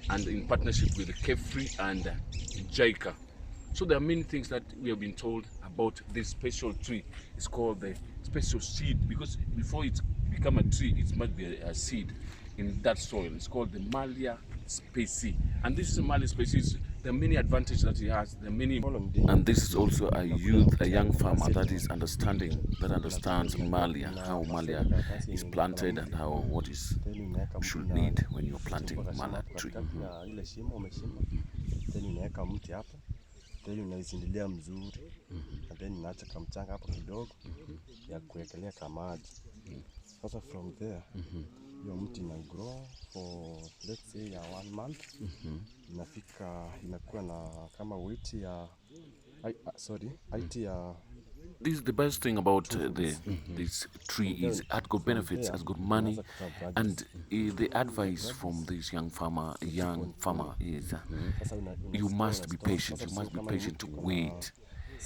and in partnership with Kefri and JICA. So there are many things that we have been told about this special tree. It's called the special seed because before it become a tree, it must be a seed in that soil. It's called the Melia species, and this is a Melia species. There are many advantages that it has. There are many, and this is also a youth, a young farmer that is understands Melia, how Melia is planted, and how what is should need when you're planting Melia tree. Ile shimo umeshima, then unaweka mti hapo, then unaizindilia mzuri, and then unaacha kamchanga hapo kidogo ya kuwekelea kamaji. Sasa from there, hiyo mti ina grow for let's say ya 1 month. Inafika inakuwa na kama weight ya height ya. This is the best thing about this tree is it has got benefits, has got money, and the advice from this young farmer is you must be patient. You must be patient to wait.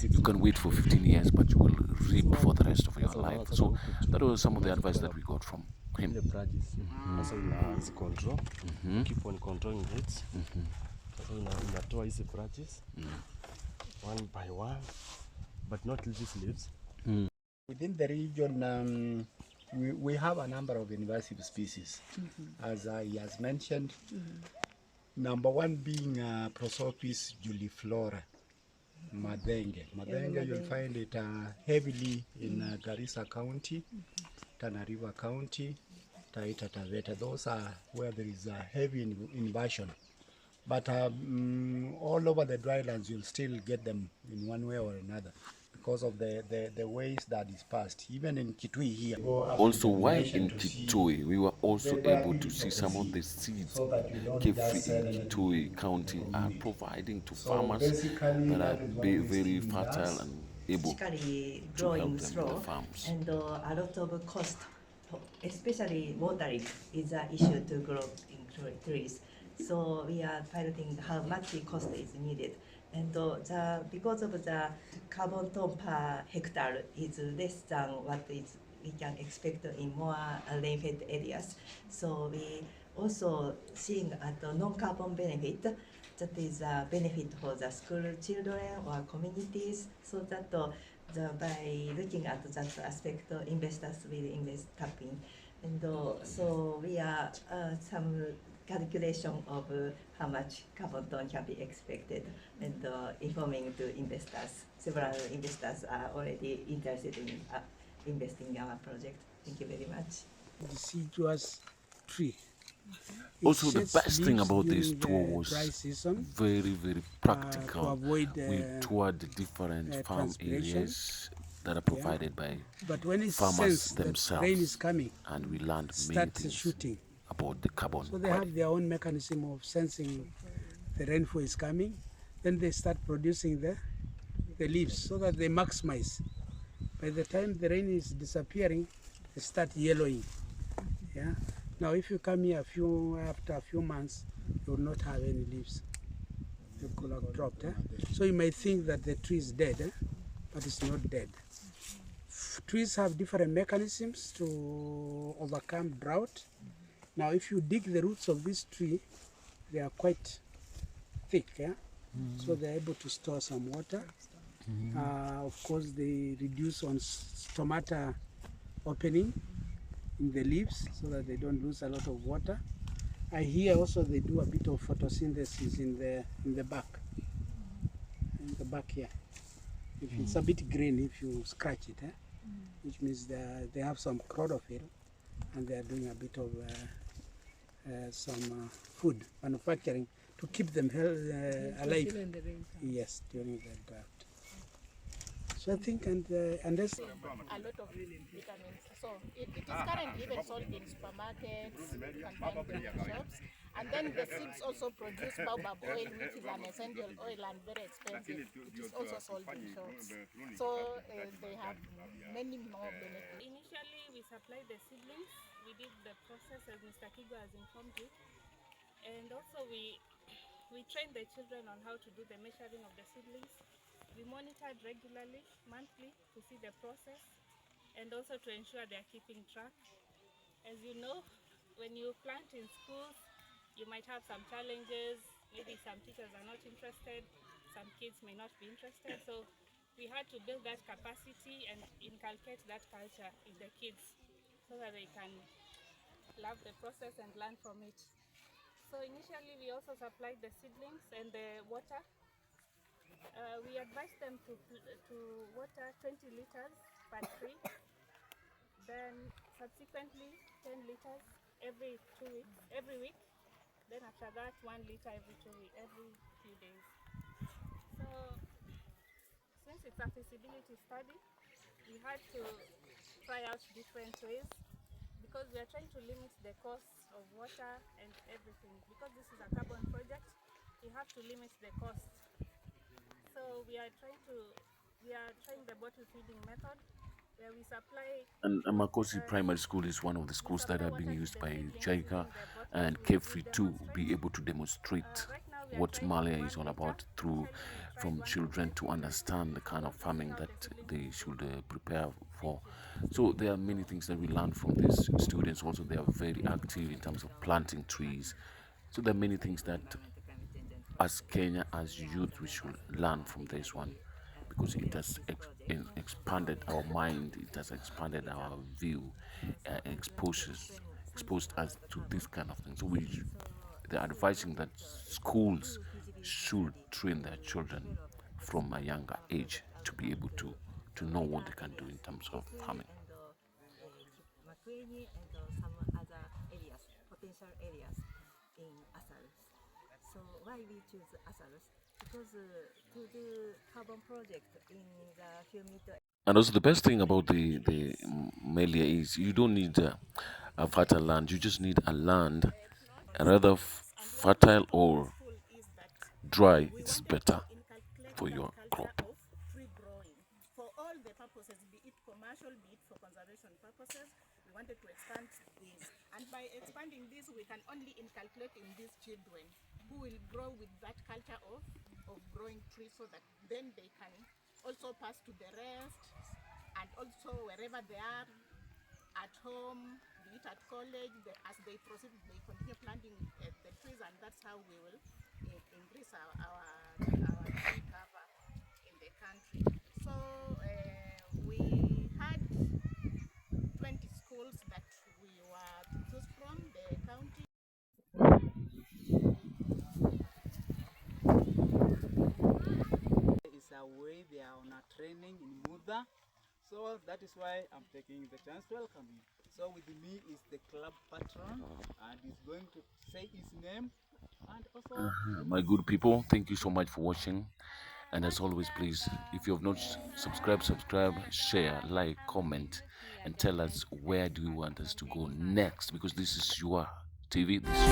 You can wait for 15 years, but you will reap for the rest of your life. So that was some of the advice that we got from him. Sasa hizi control, keep on controlling it. Sasa unatoa hizi branches one by one, but not these leaves. Within the region, we have a number of invasive species, as he has mentioned. Number one being Prosopis juliflora, Madenge. Madenge, you'll find it heavily in Garissa County, Tana River County, Taita Taveta. Those are where there is a heavy invasion. But all over the drylands, you'll still get them in one way or another because of the ways that is passed. Even in Kitui here. Also, while in Kitui, we were also able to see some of the seeds Kefri in Kitui County are providing to farmers that are very fertile and able to help them with the farms. And a lot of cost, especially watering, is an issue to grow in trees. So we are piloting how much the cost is needed. And because of the carbon ton per hectare is less than what we can expect in more rain-fed areas. So we also seeing at the non-carbon benefit, that is a benefit for the school children or communities, so that by looking at that aspect, investors will invest tapping. And so we are some calculation of how much carbon ton can be expected, and informing to investors. Several investors are already interested in investing in our project. Thank you very much. Deciduous tree. Also, the best thing about this tour was very practical. We toured the different farm areas that are provided by farmers themselves, rain is coming, and we learned many things shooting about the carbon. So they have their own mechanism of sensing the rainfall is coming. Then they start producing the leaves so that they maximize. By the time the rain is disappearing, they start yellowing. Yeah. Now, if you come here after a few months, you will not have any leaves. They could have dropped. So you may think that the tree is dead, but it's not dead. Trees have different mechanisms to overcome drought. Now, if you dig the roots of this tree, they are quite thick, so they're able to store some water. Of course, they reduce on stomata opening in the leaves so that they don't lose a lot of water. I hear also they do a bit of photosynthesis in the back here. If it's a bit green, if you scratch it, which means they have some chlorophyll, and they are doing a bit of some food manufacturing to keep them alive. Yes, during the drought. So I think, and that's a lot of vitamins. So it is currently even sold in supermarkets, you can find it in shops. And then the seeds also produce baobab oil, which is an essential oil and very expensive. It is also sold in shops. So they have many more benefits. Initially, we supplied the seedlings. We did the process as Mr. Kigo has informed you. And also we trained the children on how to do the measuring of the seedlings. We monitored regularly, monthly, to see the process and also to ensure they are keeping track. As you know, when you plant in schools, you might have some challenges. Maybe some teachers are not interested, some kids may not be interested. So we had to build that capacity and inculcate that culture in the kids so that they can love the process and learn from it. So initially we also supplied the seedlings and the water. We advised them to water 20 liters per tree, then subsequently 10 liters every 2 weeks, every week. Then after that, 1 liter every every few days. So since it's a feasibility study, we had to try out different ways because we are trying to limit the cost of water and everything. Because this is a carbon project, we have to limit the cost. So we are trying the bottle feeding method where we supply. And Makosi Primary School is one of the schools that are being used by JICA and Kefri to be able to demonstrate what Melia is all about from children to understand the kind of farming that they should prepare for. So there are many things that we learn from these students. Also, they are very active in terms of planting trees. So there are many things that as Kenya, as youth, we should learn from this one because it has expanded our mind, it has expanded our view, exposed us to this kind of thing. So they're advising that schools should train their children from a younger age to be able to know what they can do in terms of farming. Makweni and some other areas, potential areas in Asarus. So why we choose Asarus? Because to do carbon project in the humid. And also the best thing about the Melia is you don't need a fertile land. You just need a land, rather fertile or dry. It's better for your crop. Tree growing for all the purposes, be it commercial, be it for conservation purposes. We wanted to expand this, and by expanding this, we can only inculcate in these children who will grow with that culture of growing trees, so that then they can also pass to the rest, and also wherever they are, at home, be it at college, as they proceed, they continue planting the trees, and that's how we will increase our tree cover in the country. So we had 20 schools that we were to choose from the county. Is away, they are on a training in Muda, so that is why I'm taking the chance to welcome you. So with me is the club patron, and he's going to say his name. And also, My good people, thank you so much for watching. And as always, please, if you have not subscribed, share, like, comment, and tell us where do you want us to go next, because this is your TV. This is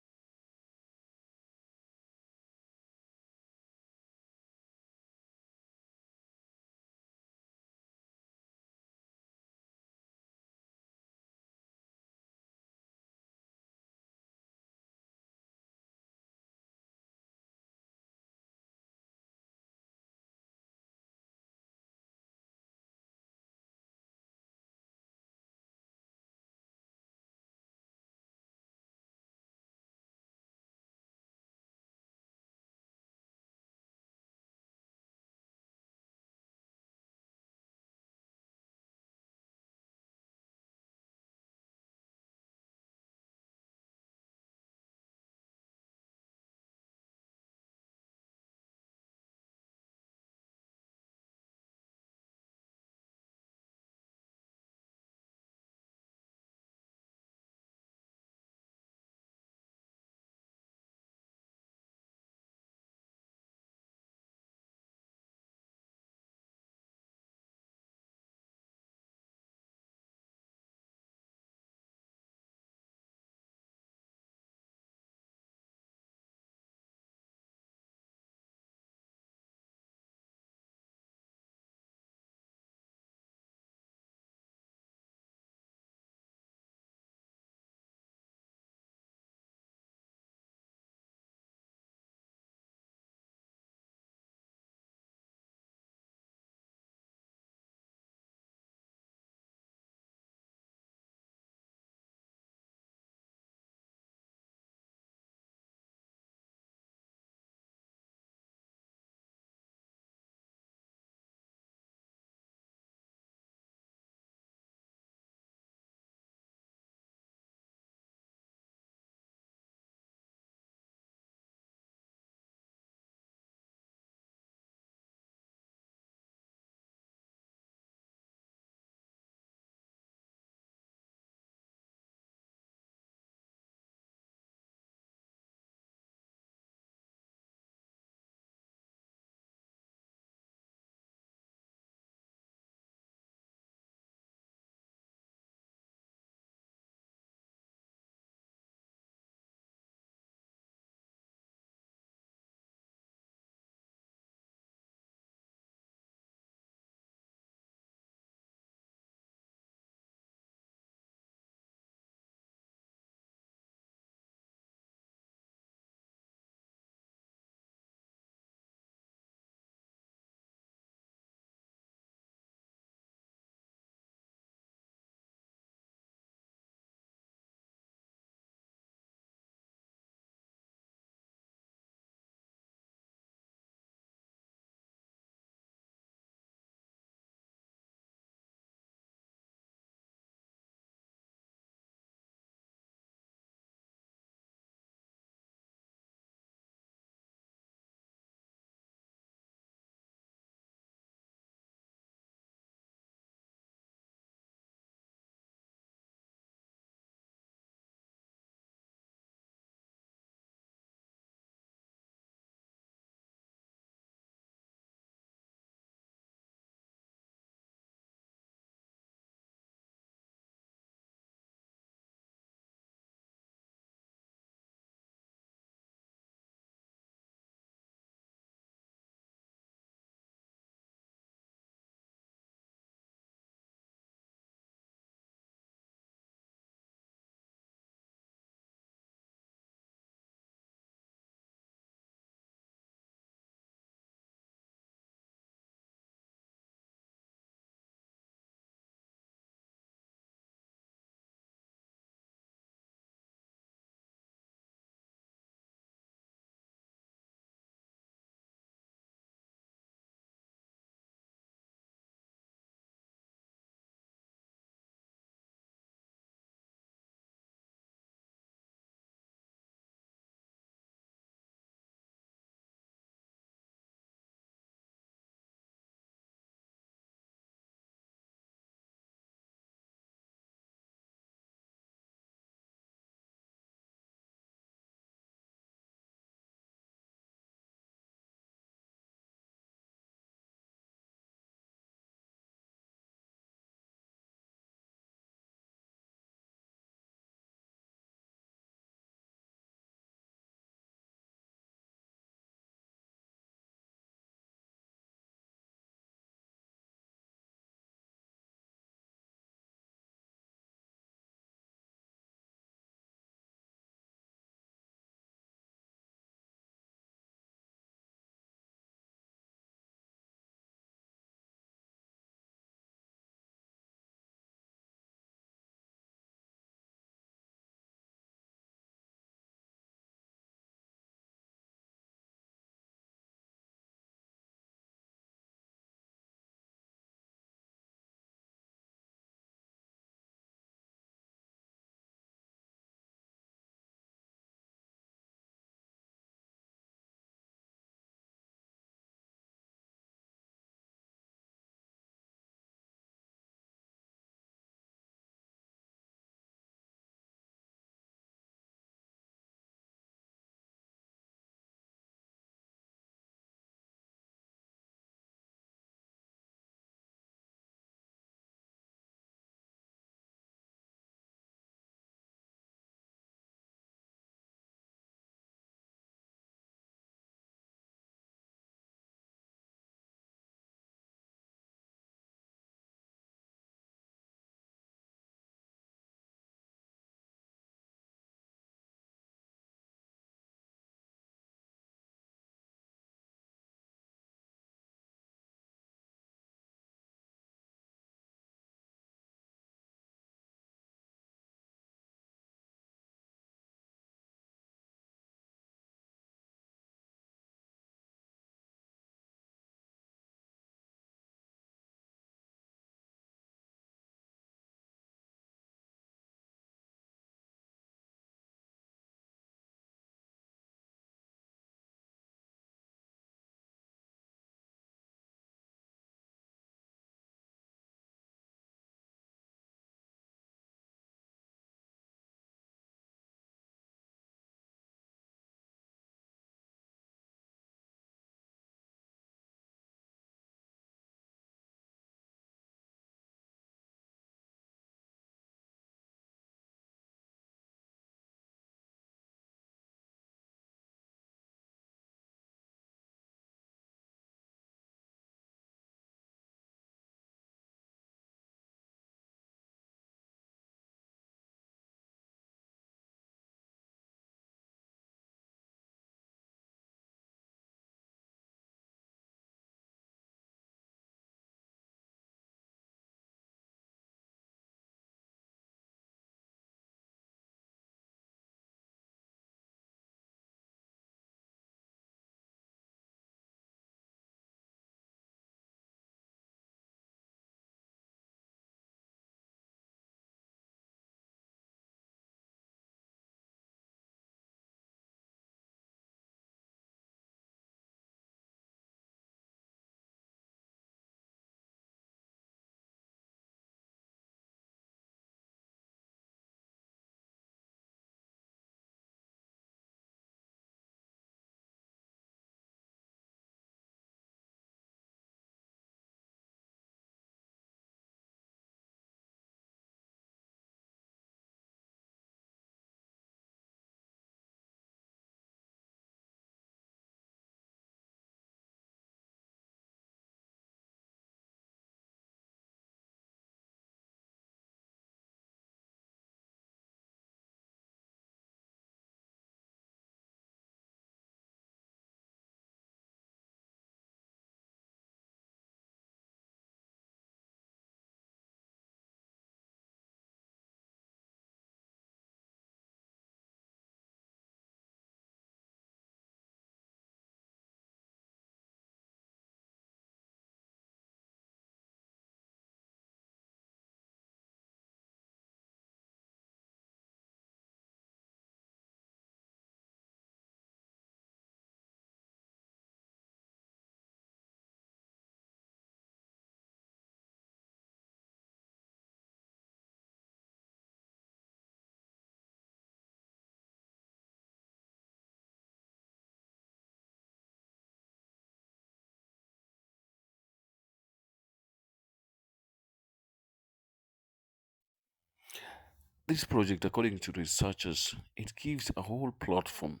This project, according to researchers, it gives a whole platform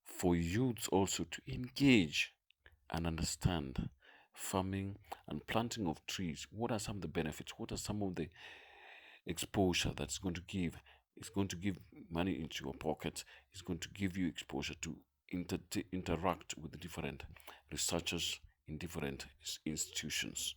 for youths also to engage and understand farming and planting of trees. What are some of the benefits? What are some of the exposure that's going to give? It's going to give money into your pocket. It's going to give you exposure to interact with different researchers in different institutions.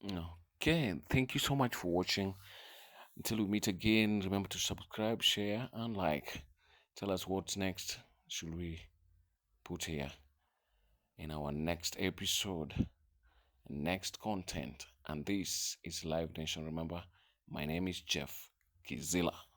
Okay, thank you so much for watching. Until we meet again, remember to subscribe, share, and like. Tell us what's next should we put here in our next episode, next content. And this is Live Nation. Remember, my name is Jeff Kizila.